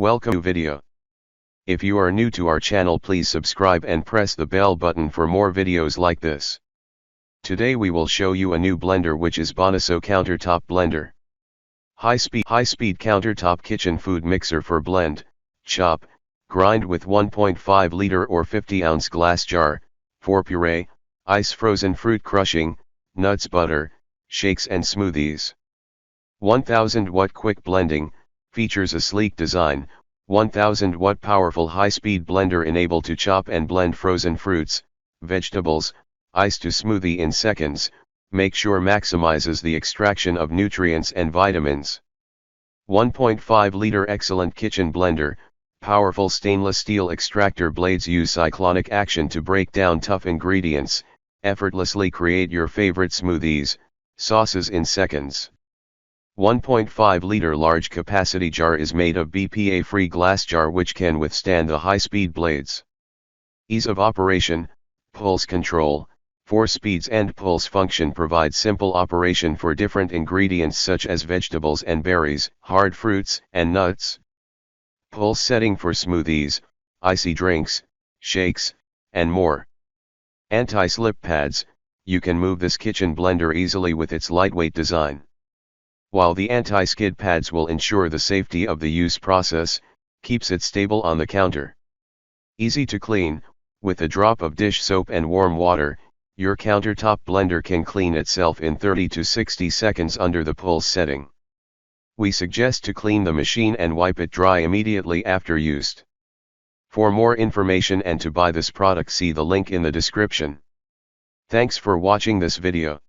Welcome to video. If you are new to our channel, please subscribe and press the bell button for more videos like this. Today we will show you a new blender, which is BONISO Countertop Blender. High-speed countertop kitchen food mixer for blend, chop, grind with 1.5 liter or 50-ounce glass jar, for puree, ice, frozen fruit crushing, nuts, butter, shakes and smoothies. 1000 watt quick blending, features a sleek design. 1000 watt powerful high-speed blender enable to chop and blend frozen fruits, vegetables, ice to smoothie in seconds. Make sure maximizes the extraction of nutrients and vitamins. 1.5 liter excellent kitchen blender. Powerful stainless steel extractor blades use cyclonic action to break down tough ingredients. Effortlessly create your favorite smoothies, sauces in seconds. 1.5 liter large capacity jar is made of BPA Free Glass Jar, which can withstand the high-speed blades. Ease of operation, pulse control, 4 speeds and pulse function provide simple operation for different ingredients such as vegetables and berries, hard fruits and nuts. Pulse setting for smoothies, icy drinks, shakes, and more. Anti-slip pads, you can move this kitchen blender easily with its lightweight design. While the anti-skid pads will ensure the safety of the use process, keeps it stable on the counter. Easy to clean, with a drop of dish soap and warm water, your countertop blender can clean itself in 30 to 60 seconds under the pulse setting. We suggest to clean the machine and wipe it dry immediately after used. For more information and to buy this product, see the link in the description. Thanks for watching this video.